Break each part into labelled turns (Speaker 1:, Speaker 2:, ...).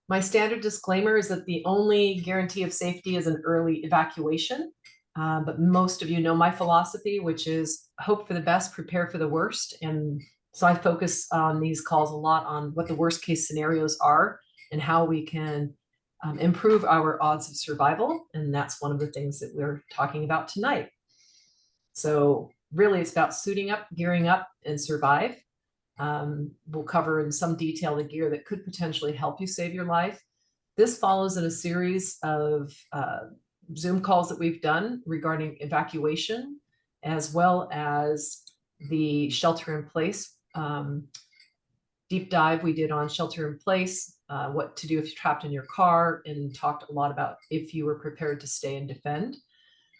Speaker 1: My standard disclaimer is that the only guarantee of safety is an early evacuation. But most of you know my philosophy, which is hope for the best, prepare for the worst. And so I focus on these calls a lot on what the worst case scenarios are and how we can improve our odds of survival. And that's one of the things that we're talking about tonight. So really it's about suiting up, gearing up, and survive. We'll cover in some detail the gear that could potentially help you save your life. This follows in a series of Zoom calls that we've done regarding evacuation, as well as the shelter in place deep dive we did on shelter in place, what to do if you're trapped in your car, and talked a lot about if you were prepared to stay and defend.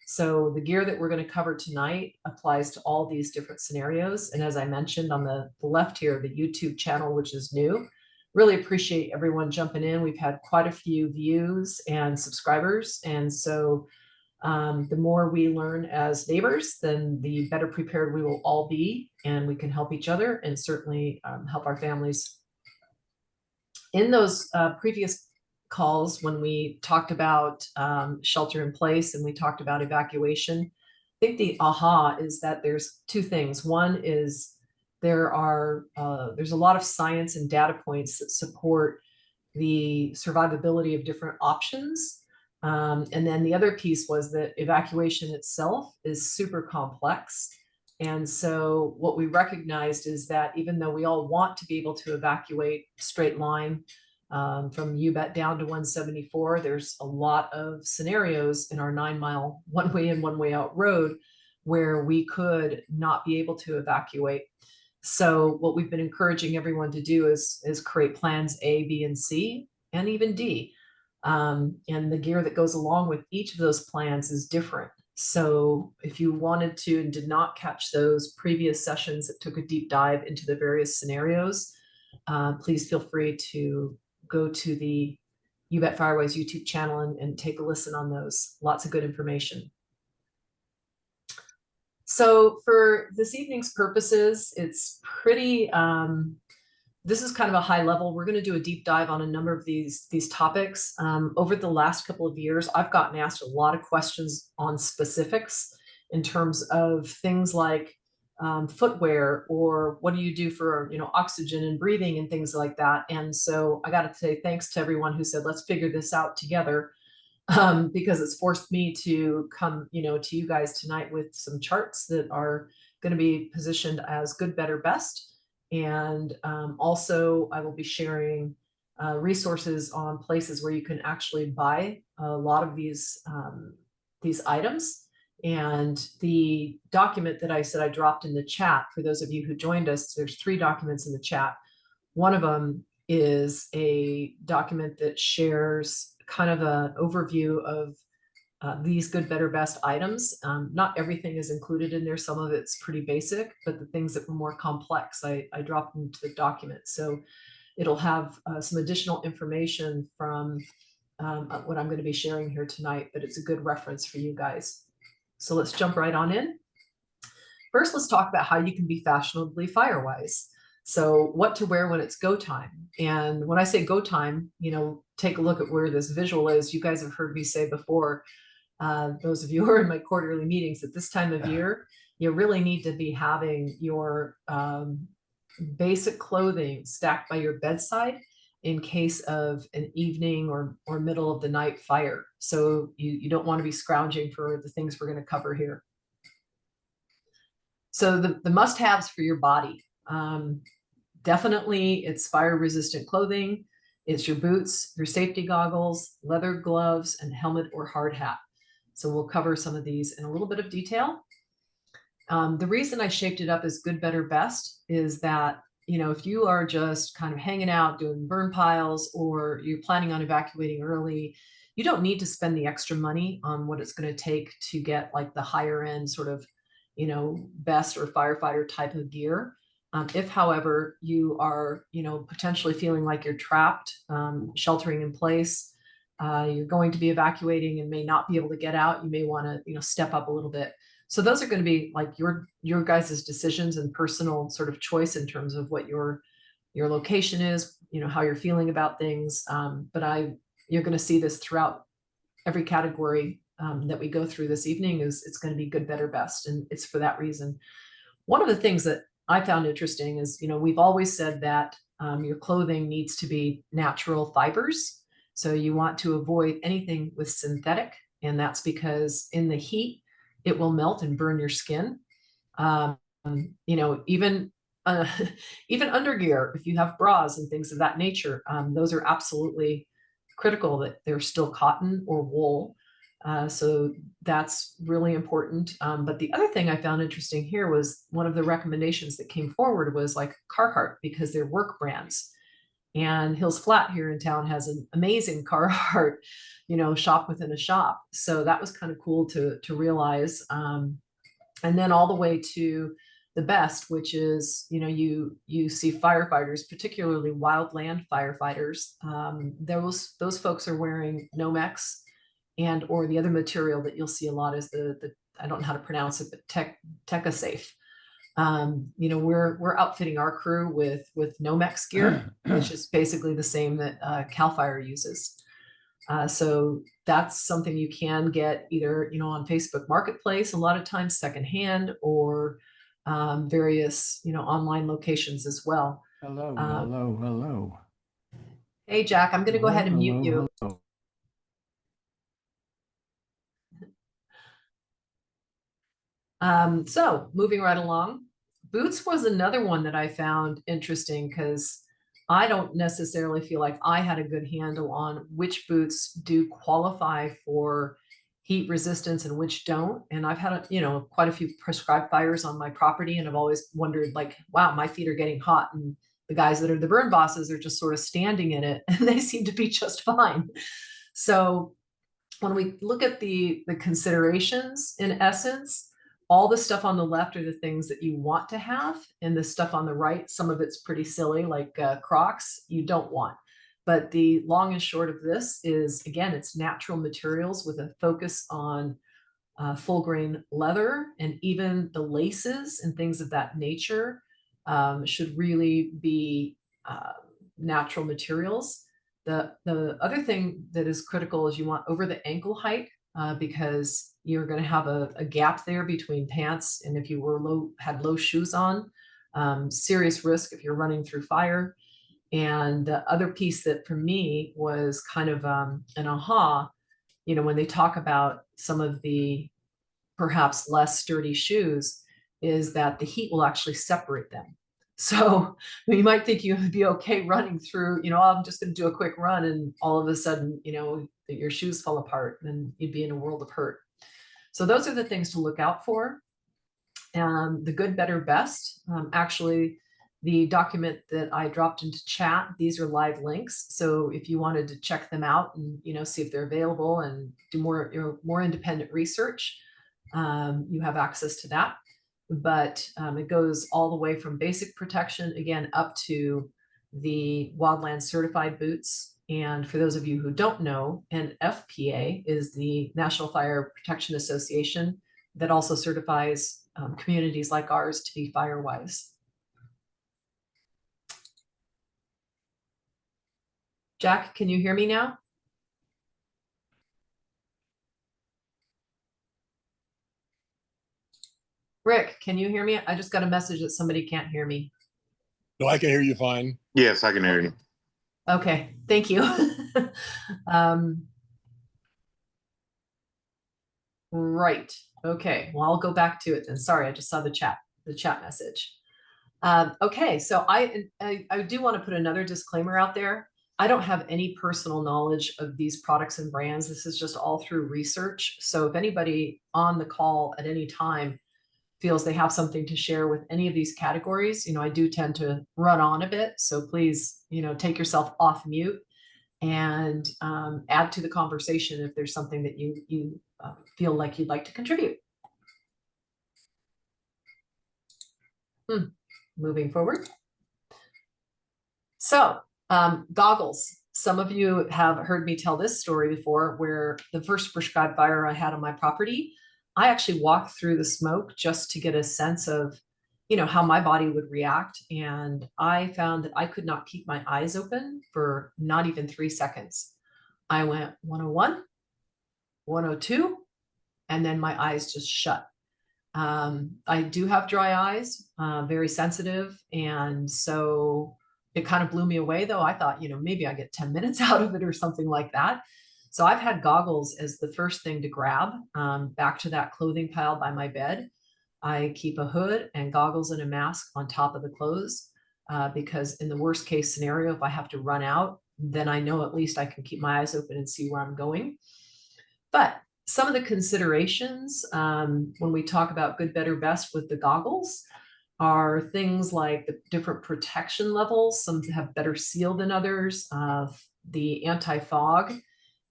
Speaker 1: So the gear that we're going to cover tonight applies to all these different scenarios. And as I mentioned on the left here, the YouTube channel, which is new, really appreciate everyone jumping in. We've had quite a few views and subscribers. And so the more we learn as neighbors, then the better prepared we will all be, and we can help each other and certainly help our families. In those previous calls, when we talked about shelter in place and we talked about evacuation, I think the aha is that there's two things. One is there's a lot of science and data points that support the survivability of different options. And then the other piece was that evacuation itself is super complex. And so what we recognized is that even though we all want to be able to evacuate straight line from UBET down to 174, there's a lot of scenarios in our 9-mile one-way in, one-way out road where we could not be able to evacuate. So what we've been encouraging everyone to do is create plans A, B, and C, and even D. And the gear that goes along with each of those plans is different. So if you wanted to and did not catch those previous sessions that took a deep dive into the various scenarios, please feel free to go to the UBET Firewise YouTube channel and take a listen on those. Lots of good information. So for this evening's purposes, it's pretty, this is kind of a high level. We're going to do a deep dive on a number of these topics. Over the last couple of years, I've gotten asked a lot of questions on specifics in terms of things like footwear, or what do you do for, oxygen and breathing and things like that. And so I got to say thanks to everyone who said, let's figure this out together, because it's forced me to come, to you guys tonight with some charts that are going to be positioned as good, better, best. And also I will be sharing resources on places where you can actually buy a lot of these items. And the document that I said I dropped in the chat, for those of you who joined us, there's 3 documents in the chat. One of them is a document that shares kind of an overview of these good, better, best items. Not everything is included in there. Some of it's pretty basic, but the things that were more complex, I dropped into the document. So it'll have some additional information from what I'm going to be sharing here tonight, but it's a good reference for you guys. So let's jump right on in. First, let's talk about how you can be fashionably firewise. So what to wear when it's go time. And when I say go time, take a look at where this visual is. You guys have heard me say before, those of you who are in my quarterly meetings, at this time of year, you really need to be having your basic clothing stacked by your bedside in case of an evening or middle of the night fire. So you don't want to be scrounging for the things we're going to cover here. So the must-haves for your body. Definitely it's fire resistant clothing. It's your boots, your safety goggles, leather gloves, and helmet or hard hat. So we'll cover some of these in a little bit of detail. The reason I shaped it up as good, better, best is that, if you are just kind of hanging out doing burn piles, or you're planning on evacuating early, you don't need to spend the extra money on what it's going to take to get like the higher end sort of, best or firefighter type of gear. If, however, you are, potentially feeling like you're trapped, sheltering in place, you're going to be evacuating and may not be able to get out, you may want to, step up a little bit. So those are going to be like your guys' decisions and personal sort of choice in terms of what your your location is, how you're feeling about things. But you're going to see this throughout every category that we go through this evening. It's going to be good, better, best. And it's for that reason. One of the things that I found interesting is, we've always said that your clothing needs to be natural fibers. So you want to avoid anything with synthetic. And that's because in the heat, it will melt and burn your skin. Even even undergear, if you have bras and things of that nature, those are absolutely critical that they're still cotton or wool. So that's really important. But the other thing I found interesting here was one of the recommendations that came forward was like Carhartt, because they're work brands. And Hills Flat here in town has an amazing Carhartt, shop within a shop. So that was kind of cool to realize. And then all the way to the best, which is, you see firefighters, particularly wildland firefighters. Those folks are wearing Nomex, and or the other material that you'll see a lot is the I don't know how to pronounce it, but TechaSafe. We're outfitting our crew with Nomex gear, which is basically the same that CAL FIRE uses. So that's something you can get either, on Facebook Marketplace, a lot of times secondhand, or various, online locations as well.
Speaker 2: Hello.
Speaker 1: Hey, Jack, I'm going to go ahead and mute you. So moving right along, boots was another one that I found interesting, because I don't necessarily feel like I had a good handle on which boots do qualify for heat resistance and which don't. And I've had, quite a few prescribed fires on my property, and I've always wondered, like, wow, my feet are getting hot, and the guys that are the burn bosses are just sort of standing in it, and they seem to be just fine. So when we look at the considerations, in essence, all the stuff on the left are the things that you want to have, and the stuff on the right, some of it's pretty silly, like Crocs, you don't want. But the long and short of this is, again, it's natural materials with a focus on full grain leather, and even the laces and things of that nature should really be natural materials. The other thing that is critical is you want over the ankle height, because you're going to have a gap there between pants. And if you had low shoes on, serious risk if you're running through fire. And the other piece that for me was kind of an aha, when they talk about some of the perhaps less sturdy shoes, is that the heat will actually separate them. So you might think you would be okay running through, I'm just going to do a quick run, and all of a sudden, your shoes fall apart, and you'd be in a world of hurt. So those are the things to look out for. And the good, better, best. Actually, the document that I dropped into chat, these are live links. So if you wanted to check them out and, see if they're available and do more independent research, you have access to that. But it goes all the way from basic protection, again, up to the wildland certified boots. And for those of you who don't know, NFPA is the National Fire Protection Association that also certifies communities like ours to be fire-wise. Jack, can you hear me now? Rick, can you hear me? I just got a message that somebody can't hear me.
Speaker 3: No, I can hear you fine.
Speaker 4: Yes, I can hear you.
Speaker 1: Okay, thank you. Right. Okay, well, I'll go back to it then. Sorry, I just saw the chat message. Okay, so I do want to put another disclaimer out there. I don't have any personal knowledge of these products and brands. This is just all through research. So if anybody on the call at any time feels they have something to share with any of these categories, I do tend to run on a bit. So please, take yourself off mute and add to the conversation if there's something that you feel like you'd like to contribute. Moving forward. So goggles. Some of you have heard me tell this story before, where the first prescribed fire I had on my property, I actually walked through the smoke just to get a sense of, you know, how my body would react. And I found that I could not keep my eyes open for not even 3 seconds. I went 101, 102, and then my eyes just shut. I do have dry eyes, very sensitive. And so it kind of blew me away, though. I thought, you know, maybe I get 10 minutes out of it or something like that. So I've had goggles as the first thing to grab, back to that clothing pile by my bed. I keep a hood and goggles and a mask on top of the clothes, because in the worst case scenario, if I have to run out, then I know at least I can keep my eyes open and see where I'm going. But some of the considerations, when we talk about good, better, best with the goggles, are things like the different protection levels. Some have better seal than others. The anti-fog.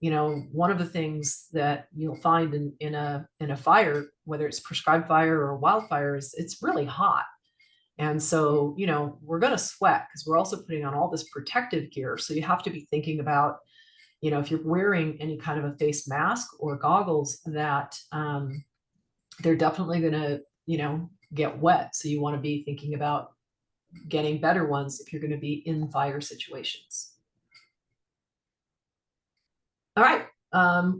Speaker 1: You know, one of the things that you'll find in a fire, whether it's prescribed fire or wildfire, is it's really hot. And so, you know, we're going to sweat because we're also putting on all this protective gear. So you have to be thinking about, you know, if you're wearing any kind of a face mask or goggles, that they're definitely going to, you know, get wet. So you want to be thinking about getting better ones if you're going to be in fire situations. All right,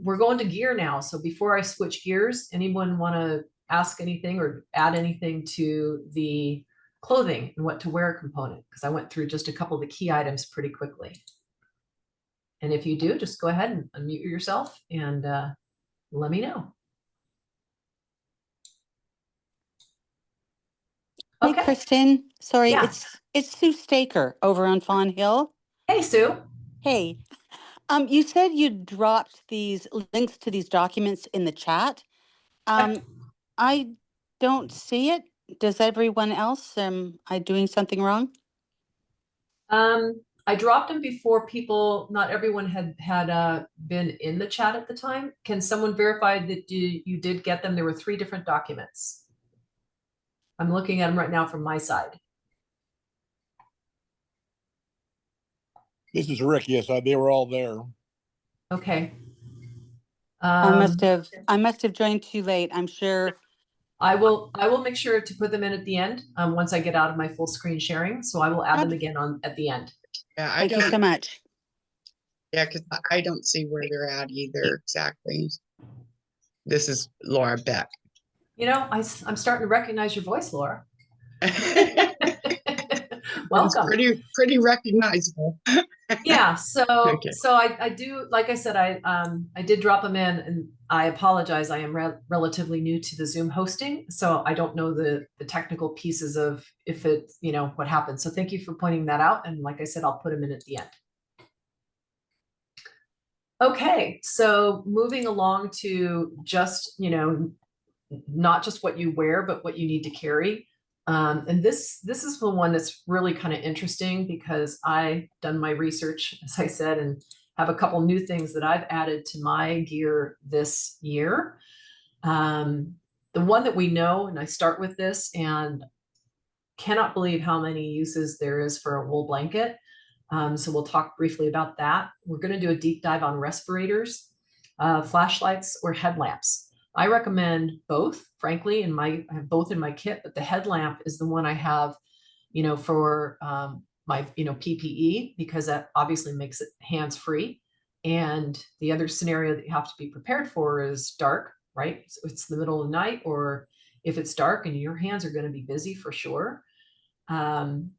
Speaker 1: we're going to gear now. So before I switch gears, anyone want to ask anything or add anything to the clothing and what to wear component? Because I went through just a couple of the key items pretty quickly. And if you do, just go ahead and unmute yourself and let me know.
Speaker 4: Hey,
Speaker 1: Okay.
Speaker 4: Kristen. Sorry,
Speaker 1: Yeah.
Speaker 4: it's Sue Staker over on Fawn Hill.
Speaker 1: Hey, Sue.
Speaker 4: Hey, you said you dropped these links to these documents in the chat. I don't see it. Does everyone else? Am I doing something wrong?
Speaker 1: I dropped them before people, not everyone had been in the chat at the time. Can someone verify that you did get them? There were 3 different documents. I'm looking at them right now from my side.
Speaker 3: This is Rick. Yes, they were all there.
Speaker 1: Okay.
Speaker 4: I must have joined too late. I'm sure.
Speaker 1: I will make sure to put them in at the end, once I get out of my full screen sharing. So I will add them again at the end.
Speaker 5: Yeah,
Speaker 4: Thank you so much.
Speaker 5: Yeah, because I don't see where they're at either exactly. This is Laura Beck.
Speaker 1: You know, I'm starting to recognize your voice, Laura.
Speaker 5: Welcome. It's pretty recognizable.
Speaker 1: Yeah, so
Speaker 5: Okay.
Speaker 1: so I do, like I said, I did drop them in, and I apologize. I am relatively new to the Zoom hosting, so I don't know the technical pieces of if it, you know, what happened. So thank you for pointing that out. And like I said, I'll put them in at the end. Okay, so moving along to just, you know, not just what you wear, but what you need to carry. And this is the one that's really kind of interesting because I've done my research, as I said, and have a couple new things that I've added to my gear this year. The one that we know, and I start with this, and cannot believe how many uses there is for a wool blanket. So we'll talk briefly about that. We're going to do a deep dive on respirators, flashlights, or headlamps. I recommend both, frankly, I have both in my kit, but the headlamp is the one I have, you know, for my, you know, PPE, because that obviously makes it hands-free. And the other scenario that you have to be prepared for is dark, right? So it's the middle of the night, or if it's dark and your hands are going to be busy for sure. On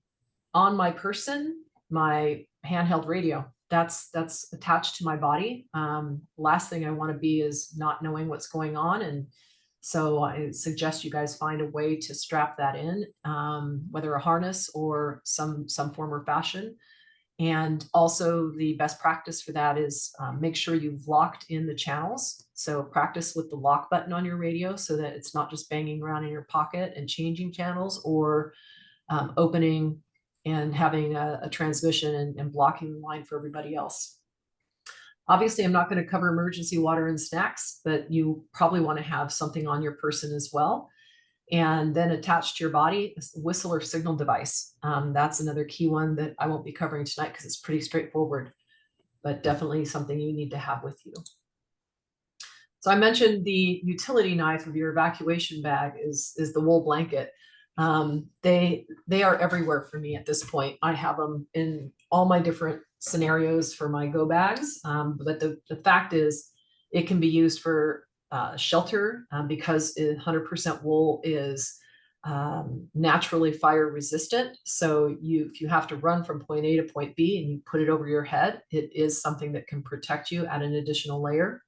Speaker 1: my person, my handheld radio, that's attached to my body. Last thing I want to be is not knowing what's going on. And so I suggest you guys find a way to strap that in, whether a harness or some form or fashion. And also the best practice for that is make sure you've locked in the channels. So practice with the lock button on your radio so that it's not just banging around in your pocket and changing channels, or opening and having a transmission and blocking the line for everybody else. Obviously, I'm not going to cover emergency water and snacks, but you probably want to have something on your person as well. And then attached to your body, a whistle or signal device. That's another key one that I won't be covering tonight because it's pretty straightforward, but definitely something you need to have with you. So I mentioned the utility knife of your evacuation bag is the wool blanket. They are everywhere for me at this point. I have them in all my different scenarios for my go bags. But the fact is, it can be used for shelter because 100% wool is naturally fire resistant. So if you have to run from point A to point B and you put it over your head, it is something that can protect you at an additional layer.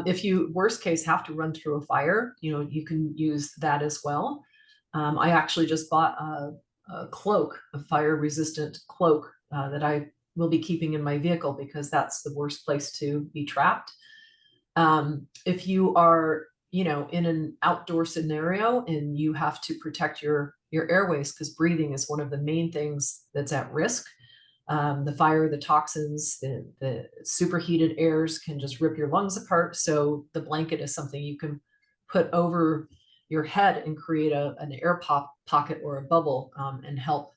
Speaker 1: If you, worst case, have to run through a fire, you can use that as well. I actually just bought a cloak, a fire resistant cloak that I will be keeping in my vehicle because that's the worst place to be trapped. If you are, in an outdoor scenario and you have to protect your airways, because breathing is one of the main things that's at risk. The fire, the toxins, the superheated airs can just rip your lungs apart. So the blanket is something you can put over your head and create an air pocket or a bubble and help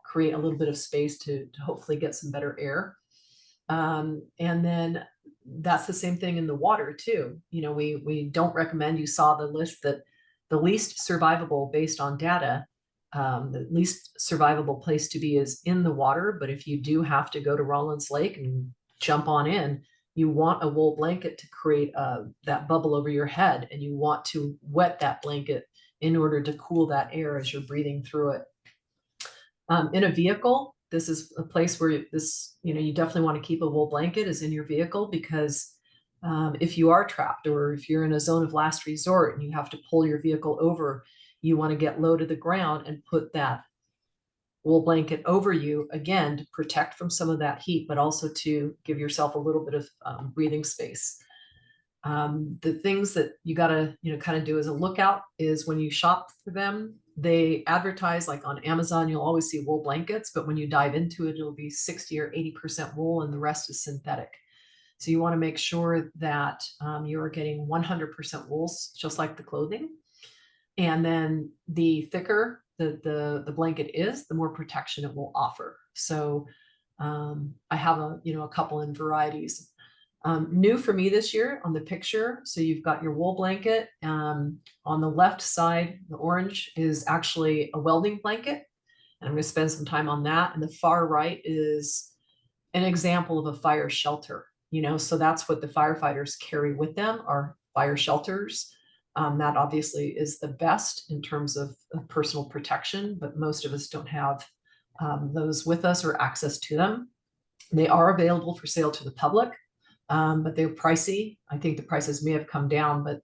Speaker 1: create a little bit of space to hopefully get some better air. And then that's the same thing in the water too. We don't recommend, you saw the list that the least survivable based on data, the least survivable place to be is in the water. But if you do have to go to Rollins Lake and jump on in, you want a wool blanket to create that bubble over your head, and you want to wet that blanket in order to cool that air as you're breathing through it. In a vehicle, this is a place where you definitely want to keep a wool blanket is in your vehicle, because if you are trapped or if you're in a zone of last resort and you have to pull your vehicle over, you want to get low to the ground and put that wool blanket over you, again, to protect from some of that heat, but also to give yourself a little bit of breathing space. The things that you got to, kind of do as a lookout is when you shop for them, they advertise, like on Amazon, you'll always see wool blankets, but when you dive into it, it'll be 60 or 80% wool and the rest is synthetic. So you want to make sure that you're getting 100% wools, just like the clothing. And then the thicker the blanket is, the more protection it will offer. So I have a couple in varieties. New for me this year on the picture. So you've got your wool blanket. On the left side, the orange is actually a welding blanket. And I'm going to spend some time on that. And the far right is an example of a fire shelter. So that's what the firefighters carry with them, are fire shelters. That obviously is the best in terms of personal protection, but most of us don't have those with us or access to them. They are available for sale to the public, but they're pricey. I think the prices may have come down, but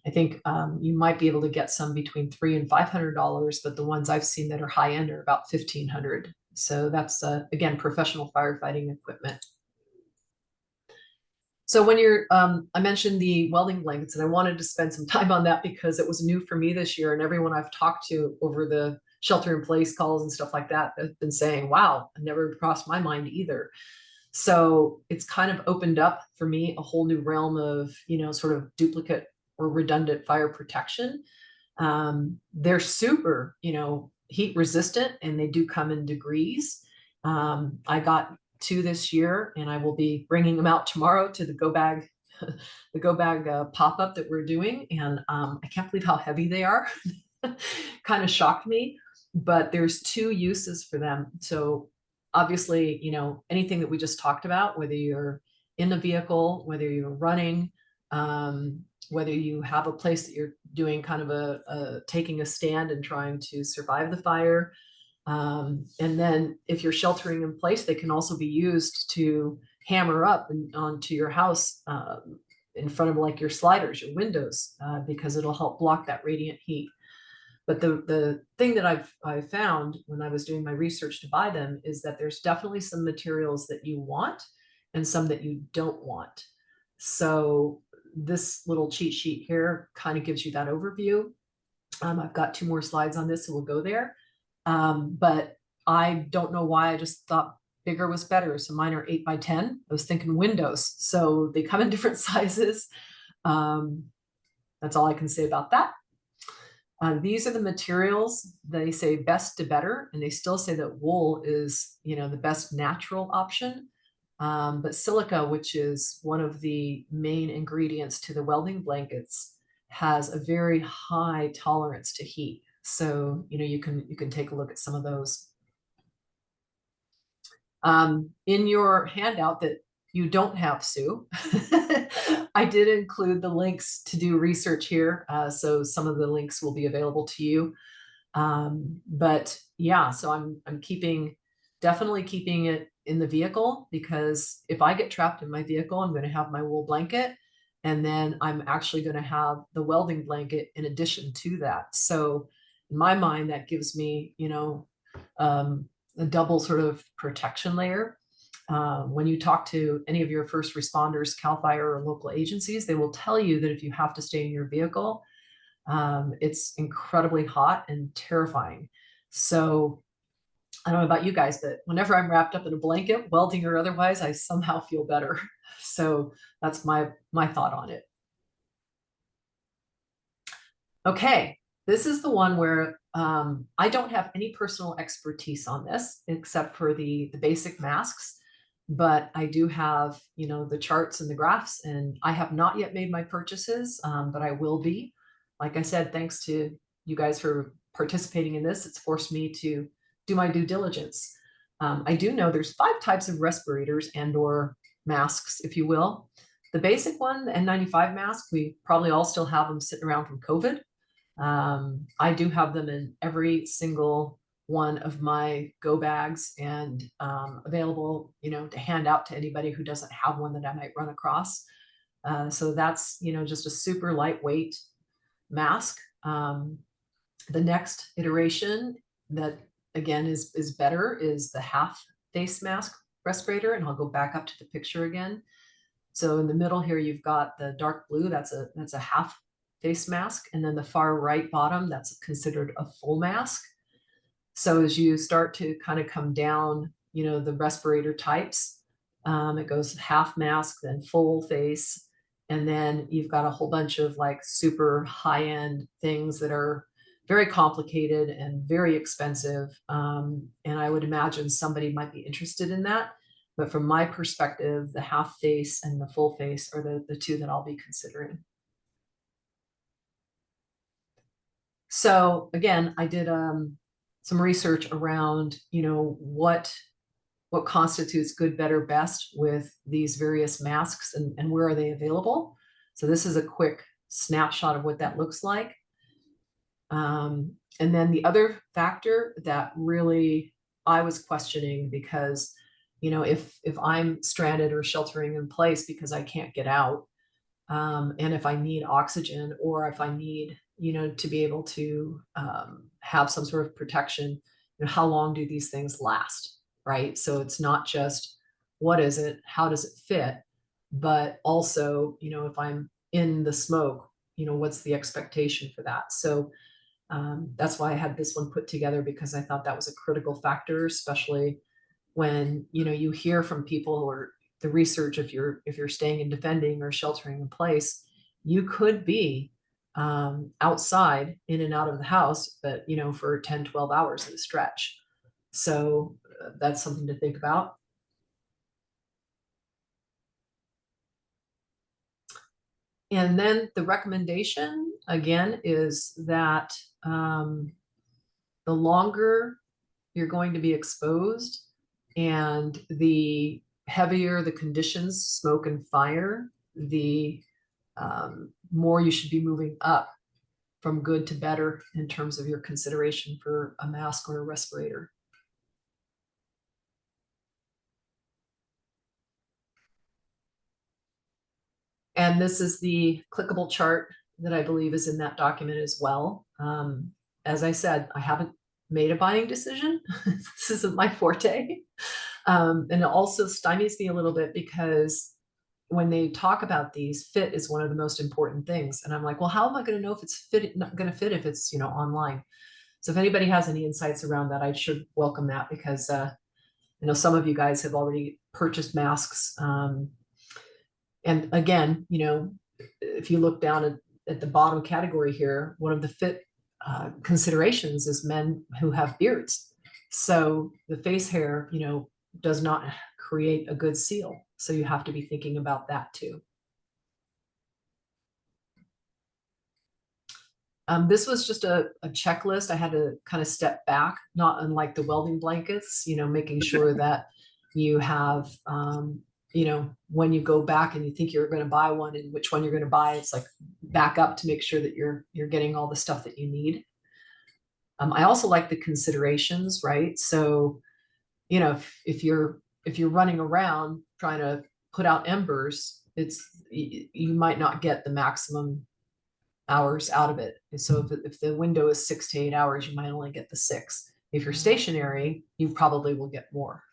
Speaker 1: I think you might be able to get some between $300 and $500, but the ones I've seen that are high end are about $1,500. So that's, again, professional firefighting equipment. So when I mentioned the welding blankets, and I wanted to spend some time on that because it was new for me this year, and everyone I've talked to over the shelter in place calls and stuff like that have been saying, wow, it never crossed my mind either. So it's kind of opened up for me a whole new realm of, sort of duplicate or redundant fire protection. They're super, heat resistant, and they do come in degrees. I got 2 this year, and I will be bringing them out tomorrow to the go bag pop-up that we're doing. And I can't believe how heavy they are. Kind of shocked me, but there's 2 uses for them. So obviously, anything that we just talked about, whether you're in the vehicle, whether you're running, whether you have a place that you're doing kind of taking a stand and trying to survive the fire. And then if you're sheltering in place, they can also be used to hammer up onto your house in front of like your sliders, your windows, because it'll help block that radiant heat. But the thing that I've found when I was doing my research to buy them is that there's definitely some materials that you want and some that you don't want. So this little cheat sheet here kind of gives you that overview. I've got 2 more slides on this, so we'll go there. But I don't know why, I just thought bigger was better. So mine are 8 by 10. I was thinking windows. So they come in different sizes. That's all I can say about that. These are the materials. They say best to better, and they still say that wool is, the best natural option. But silica, which is one of the main ingredients to the welding blankets, has a very high tolerance to heat. So, you can take a look at some of those. In your handout that you don't have, Sue, I did include the links to do research here. So some of the links will be available to you. But yeah, so I'm definitely keeping it in the vehicle, because if I get trapped in my vehicle, I'm going to have my wool blanket, and then I'm actually going to have the welding blanket in addition to that. So in my mind, that gives me, a double sort of protection layer. When you talk to any of your first responders, CAL FIRE or local agencies, they will tell you that if you have to stay in your vehicle, it's incredibly hot and terrifying. So I don't know about you guys, but whenever I'm wrapped up in a blanket, welding or otherwise, I somehow feel better. So that's my thought on it. Okay, this is the one where I don't have any personal expertise on this except for the basic masks, but I do have, the charts and the graphs, and I have not yet made my purchases, but I will be. Like I said, thanks to you guys for participating in this. It's forced me to do my due diligence. I do know there's 5 types of respirators and or masks, if you will. The basic one, the N95 mask, we probably all still have them sitting around from COVID. I do have them in every single one of my go bags, and available, to hand out to anybody who doesn't have one that I might run across. So that's, just a super lightweight mask. The next iteration that again is better is the half face mask respirator, and I'll go back up to the picture again. So in the middle here, you've got the dark blue, that's a half face mask, and then the far right bottom, that's considered a full mask. So as you start to kind of come down, the respirator types, it goes half mask, then full face, and then you've got a whole bunch of like super high-end things that are very complicated and very expensive. And I would imagine somebody might be interested in that. But from my perspective, the half face and the full face are the 2 that I'll be considering. So again, I did some research around, what constitutes good, better, best with these various masks, and where are they available. So this is a quick snapshot of what that looks like. And then the other factor that really I was questioning, because, if I'm stranded or sheltering in place because I can't get out, and if I need oxygen, or if I need, to be able to have some sort of protection, how long do these things last, right? So it's not just what is it, how does it fit, but also, if I'm in the smoke, what's the expectation for that? So that's why I had this one put together, because I thought that was a critical factor, especially when, you hear from people, or the research, if you're staying and defending or sheltering in place, you could be outside, in and out of the house, but for 10-12 hours at a stretch. So that's something to think about. And then the recommendation again is that the longer you're going to be exposed, and the heavier the conditions, smoke and fire, the more you should be moving up from good to better in terms of your consideration for a mask or a respirator. And this is the clickable chart that I believe is in that document as well. As I said, I haven't made a buying decision. This isn't my forte. And it also stymies me a little bit, because when they talk about these, fit is one of the most important things. And I'm like, well, how am I going to know if it's not going to fit if it's, online? So if anybody has any insights around that, I should welcome that, because I know some of you guys have already purchased masks. And again, if you look down at the bottom category here, one of the fit considerations is men who have beards. So the face hair, does not create a good seal. So you have to be thinking about that too. This was just a checklist. I had to kind of step back, not unlike the welding blankets, making sure that you have, when you go back and you think you're going to buy one and which one you're going to buy, it's like back up to make sure that you're getting all the stuff that you need. I also like the considerations, right? So, if you're running around trying to put out embers, you might not get the maximum hours out of it. And so if the window is 6 to 8 hours, you might only get the 6. If you're stationary, you probably will get more.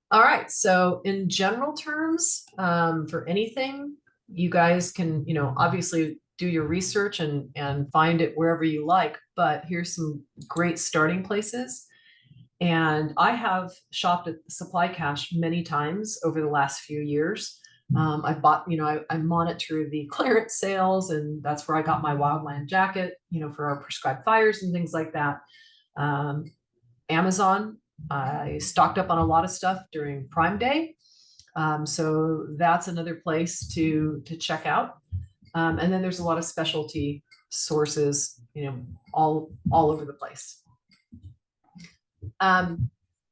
Speaker 1: All right, so in general terms, for anything, you guys can, obviously do your research and find it wherever you like, but here's some great starting places. And I have shopped at Supply Cache many times over the last few years. I've bought, I monitor the clearance sales, and that's where I got my Wildland jacket, for our prescribed fires and things like that. Amazon, I stocked up on a lot of stuff during Prime Day. So that's another place to check out. And then there's a lot of specialty sources, all over the place.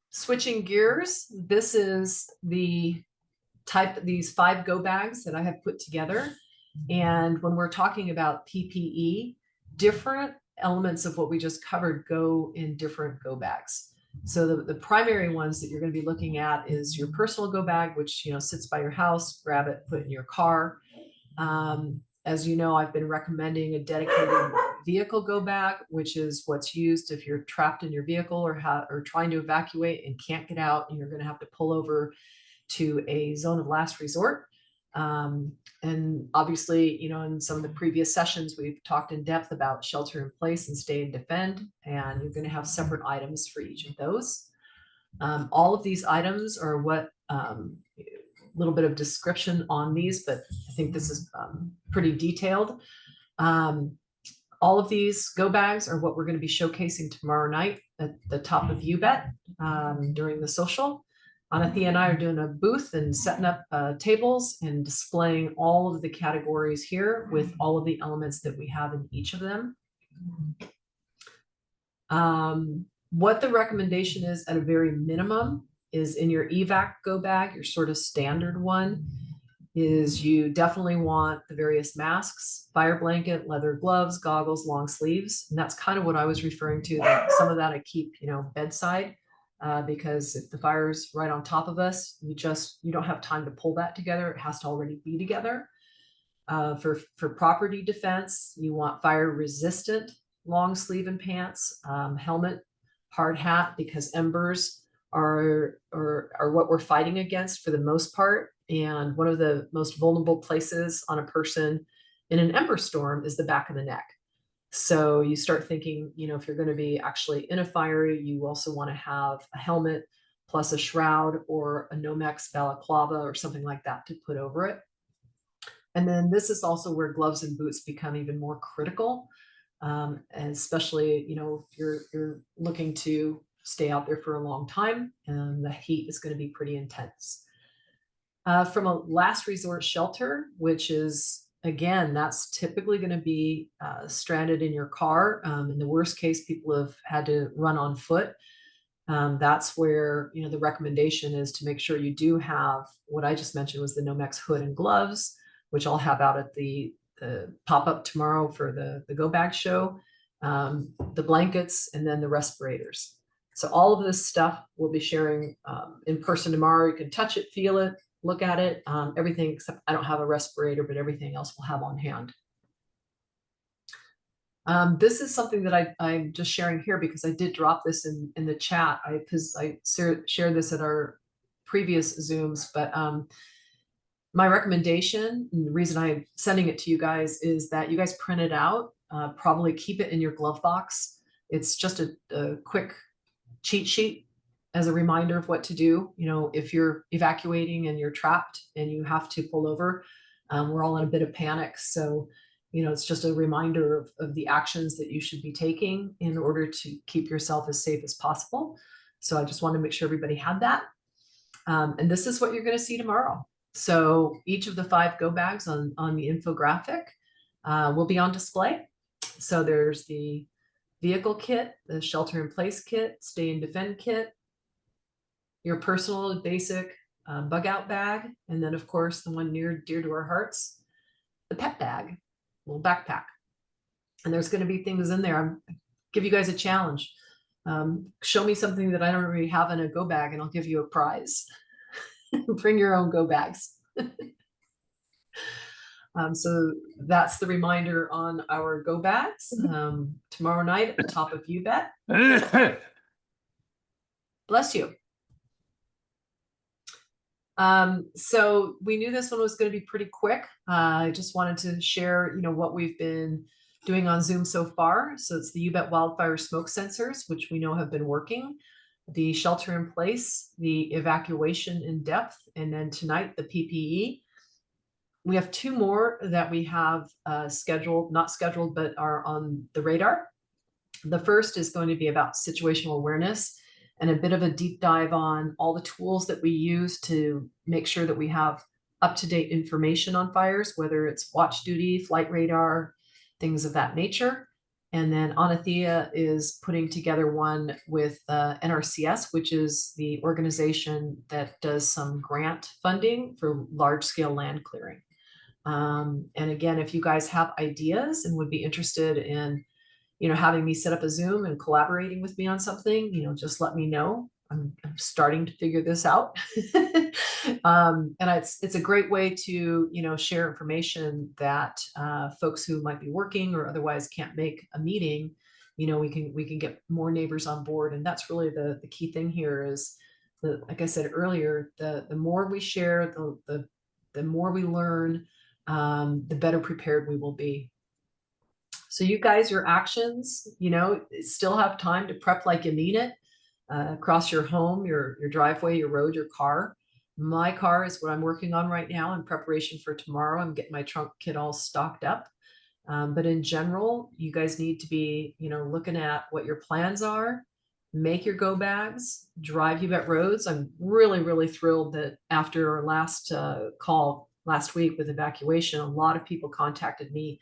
Speaker 1: Switching gears, this is the these 5 go bags that I have put together. And when we're talking about PPE, different elements of what we just covered go in different go bags. So the primary ones that you're going to be looking at is your personal go bag, which sits by your house. Grab it, put it in your car. As you know, I've been recommending a dedicated vehicle go bag, which is what's used if you're trapped in your vehicle or trying to evacuate and can't get out, and you're going to have to pull over to a zone of last resort. And obviously, in some of the previous sessions, we've talked in depth about shelter in place and stay and defend, and you're going to have separate items for each of those. All of these items are what little bit of description on these, but I think this is pretty detailed. All of these go bags are what we're going to be showcasing tomorrow night at the top of UBET during the social. Anthea and I are doing a booth and setting up tables and displaying all of the categories here with all of the elements that we have in each of them. What the recommendation is at a very minimum is in your evac go bag, your sort of standard one, is you definitely want the various masks, fire blanket, leather gloves, goggles, long sleeves. And that's kind of what I was referring to, that some of that I keep, bedside. Because if the fire's right on top of us, you don't have time to pull that together. It has to already be together. For property defense, you want fire resistant long sleeve and pants, helmet, hard hat, because embers are what we're fighting against for the most part. And one of the most vulnerable places on a person in an ember storm is the back of the neck. So you start thinking, if you're going to be actually in a fire, you also want to have a helmet plus a shroud or a Nomex balaclava or something like that to put over it. And then this is also where gloves and boots become even more critical, and especially, if you're looking to stay out there for a long time, and the heat is going to be pretty intense. From a last resort shelter, which is, again, that's typically going to be stranded in your car. In the worst case, people have had to run on foot. That's where, the recommendation is to make sure you do have what I just mentioned was the Nomex hood and gloves, which I'll have out at the pop-up tomorrow for the Go Bag show, the blankets, and then the respirators. So all of this stuff we'll be sharing in person tomorrow. You can touch it, feel it, look at it, everything except I don't have a respirator, but everything else we'll have on hand. This is something that I'm just sharing here because I did drop this in the chat. I shared this at our previous Zooms, but my recommendation, and the reason I'm sending it to you guys, is that you guys print it out, probably keep it in your glove box. It's just a quick cheat sheet as a reminder of what to do. If you're evacuating and you're trapped and you have to pull over, we're all in a bit of panic. So, it's just a reminder of the actions that you should be taking in order to keep yourself as safe as possible. So I just want to make sure everybody had that. And this is what you're going to see tomorrow. So each of the 5 go bags on the infographic will be on display. So there's the vehicle kit, the shelter in place kit, stay and defend kit, your personal basic bug out bag, and then of course the one dear to our hearts, the pet bag, little backpack. And there's going to be things in there. I'm give you guys a challenge. Show me something that I don't already have in a go bag, and I'll give you a prize. Bring your own go bags. So that's the reminder on our go bags. Tomorrow night at the top of You Bet. Bless you. So we knew this one was going to be pretty quick. I just wanted to share, what we've been doing on Zoom so far. So it's the You Bet Wildfire smoke sensors, which we know have been working, the shelter in place, the evacuation in depth, and then tonight, the PPE. We have 2 more that we have scheduled, not scheduled, but are on the radar. The first is going to be about situational awareness and a bit of a deep dive on all the tools that we use to make sure that we have up-to-date information on fires, whether it's watch duty, flight radar, things of that nature. And then Anathea is putting together one with NRCS, which is the organization that does some grant funding for large-scale land clearing. And again, if you guys have ideas and would be interested in having me set up a Zoom and collaborating with me on something, just let me know. I'm starting to figure this out. And it's a great way to, share information that folks who might be working or otherwise can't make a meeting, we can get more neighbors on board. And that's really the key thing here is, like I said earlier, the more we share, the more we learn, the better prepared we will be. So you guys, your actions, still have time to prep like you mean it, across your home, your driveway, your road, your car. My car is what I'm working on right now in preparation for tomorrow. I'm getting my trunk kit all stocked up. But in general, you guys need to be, looking at what your plans are, make your go bags, drive You Bet roads. I'm really, really thrilled that after our last call last week with evacuation, a lot of people contacted me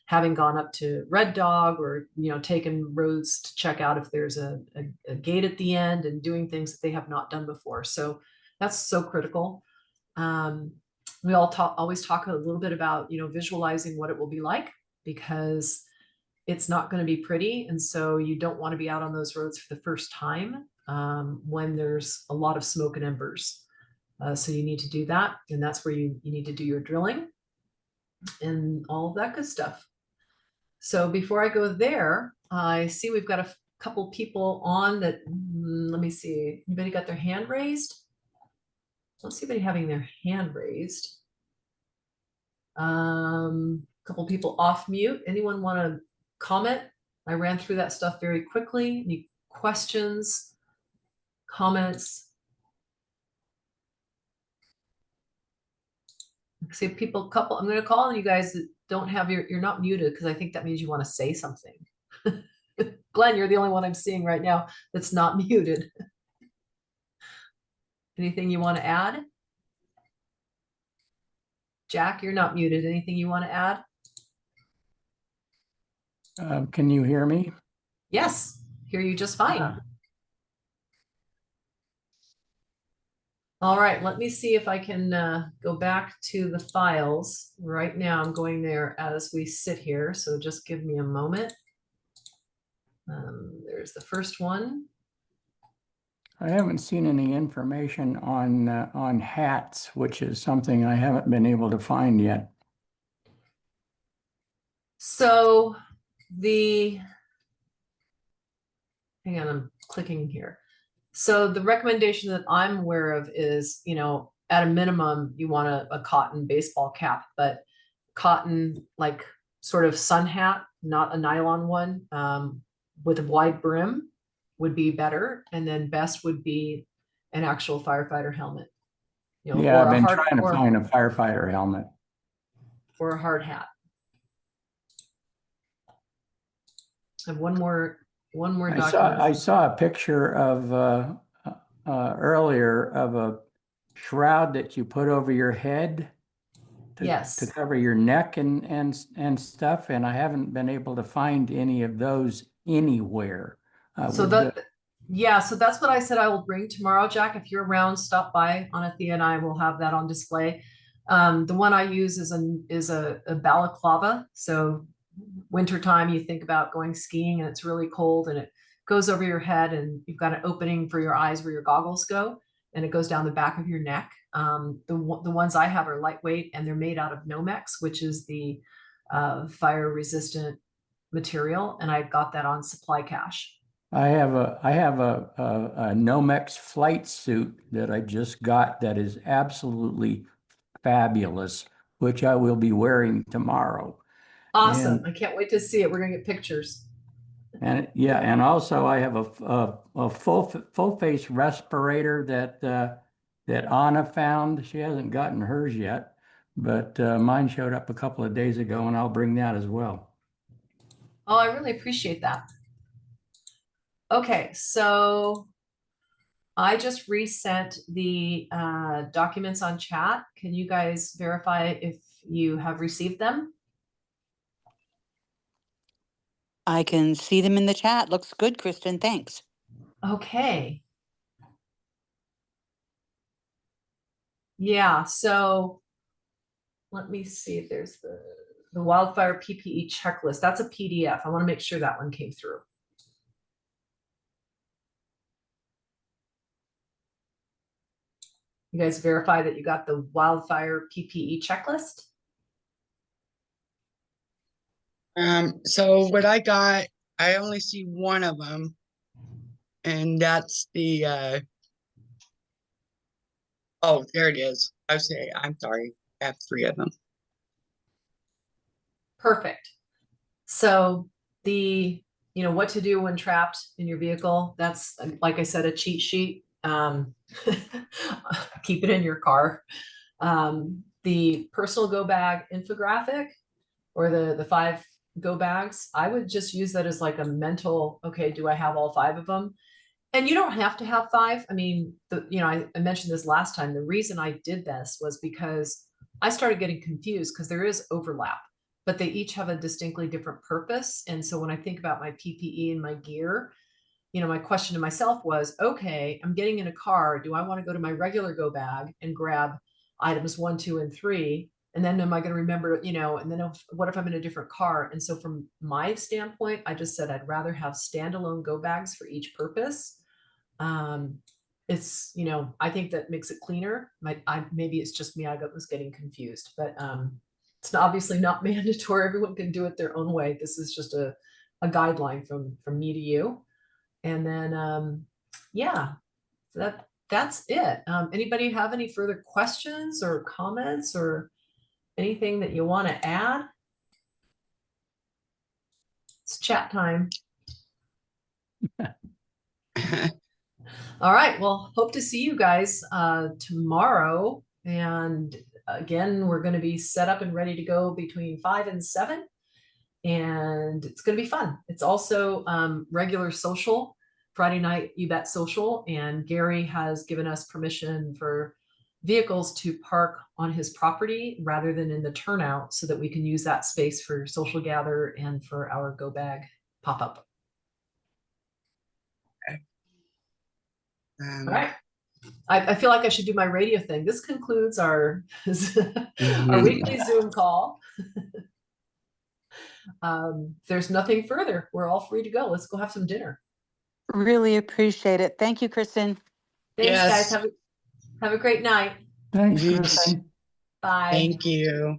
Speaker 1: having gone up to Red Dog or, taken roads to check out if there's a gate at the end and doing things that they have not done before. So that's so critical. We always talk a little bit about, visualizing what it will be like, because it's not going to be pretty. And so you don't want to be out on those roads for the first time when there's a lot of smoke and embers. So you need to do that. And that's where you need to do your drilling and all of that good stuff. So before I go there, I see we've got a couple people on that. Let me see. Anybody got their hand raised? I don't see anybody having their hand raised. Couple people off mute. Anyone want to comment? I ran through that stuff very quickly. Any questions, comments? See people, couple. I'm going to call on you guys that don't have you're not muted, because I think that means you want to say something. Glenn, you're the only one I'm seeing right now that's not muted. Anything you want to add? Jack, you're not muted. Anything you want to add?
Speaker 2: Can you hear me?
Speaker 1: Yes, hear you just fine. All right, let me see if I can go back to the files. Right now I'm going there as we sit here, so just give me a moment. There's the first one.
Speaker 2: I haven't seen any information on hats, which is something I haven't been able to find yet.
Speaker 1: So hang on, I'm clicking here. So the recommendation that I'm aware of is, at a minimum, you want a cotton baseball cap, but cotton, like sort of sun hat, not a nylon one, with a wide brim would be better. And then best would be an actual firefighter helmet.
Speaker 2: Yeah, I've been trying to find a firefighter helmet.
Speaker 1: Or a hard hat. I have one more document.
Speaker 2: I saw a picture of earlier of shroud that you put over your head to
Speaker 1: Yes.
Speaker 2: cover your neck and stuff, and I haven't been able to find any of those anywhere.
Speaker 1: So yeah, so that's what I said I will bring tomorrow, Jack. If you're around, stop by. Anthea and I will have that on display. The one I use is a balaclava. So wintertime, you think about going skiing and it's really cold and it goes over your head and you've got an opening for your eyes where your goggles go and it goes down the back of your neck. The ones I have are lightweight and they're made out of Nomex, which is the fire resistant material. And I got that on Supply Cache.
Speaker 2: I have a Nomex flight suit that I just got that is absolutely fabulous, which I will be wearing tomorrow.
Speaker 1: Awesome.
Speaker 2: And
Speaker 1: I can't wait to see it. We're going to get pictures.
Speaker 2: And yeah, and also I have a full face respirator that Anna found. She hasn't gotten hers yet, but mine showed up a couple of days ago, and I'll bring that as well.
Speaker 1: Oh, I really appreciate that. Okay, so I just resent the documents on chat. Can you guys verify if you have received them?
Speaker 4: I can see them in the chat. Looks good, Kristen. Thanks.
Speaker 1: Okay. Yeah, so let me see if there's the Wildfire PPE checklist. That's a PDF. I want to make sure that one came through. You guys verify that you got the Wildfire PPE checklist?
Speaker 5: So what I got, I only see one of them, and that's the oh, there it is. I'm sorry. I have 3 of them.
Speaker 1: Perfect. So what to do when trapped in your vehicle, that's, like I said, a cheat sheet. Keep it in your car. The personal go bag infographic or the 5 go bags, I would just use that as like a mental, okay, do I have all 5 of them? And you don't have to have 5. I mean, I mentioned this last time. The reason I did this was because I started getting confused because there is overlap, but they each have a distinctly different purpose. And so when I think about my PPE and my gear, my question to myself was, okay, I'm getting in a car. Do I want to go to my regular go bag and grab items 1, 2, and 3? And then am I going to remember, and then what if I'm in a different car? And so from my standpoint, I just said, I'd rather have standalone go bags for each purpose. It's, I think that makes it cleaner. Maybe it's just me. I was getting confused, but it's obviously not mandatory. Everyone can do it their own way. This is just a guideline from me to you. And then, yeah, that's it. Anybody have any further questions or comments or anything that you want to add? It's chat time. All right. Well, hope to see you guys tomorrow. And again, we're going to be set up and ready to go between 5 and 7. And it's going to be fun. It's also regular social, Friday night, you bet social. And Gary has given us permission for vehicles to park on his property rather than in the turnout so that we can use that space for social gather and for our go bag pop-up. All right. I feel like I should do my radio thing. This concludes our weekly Zoom call. There's nothing further. We're all free to go. Let's go have some dinner.
Speaker 4: Really appreciate it. Thank you, Kristen.
Speaker 1: Thanks,
Speaker 5: Yes.
Speaker 1: guys. Have a great night.
Speaker 2: Thanks,
Speaker 5: You
Speaker 2: Kristen.
Speaker 1: Bye.
Speaker 5: Thank you.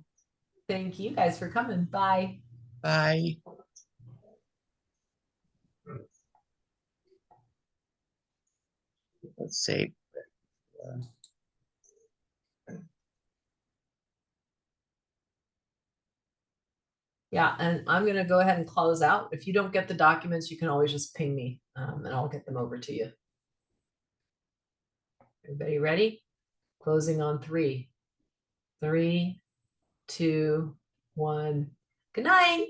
Speaker 1: Thank you guys for coming. Bye.
Speaker 5: Bye. Let's see.
Speaker 1: Yeah, and I'm going to go ahead and close out. If you don't get the documents, you can always just ping me and I'll get them over to you. Everybody ready? Closing on 3. 3, 2, 1. Good night.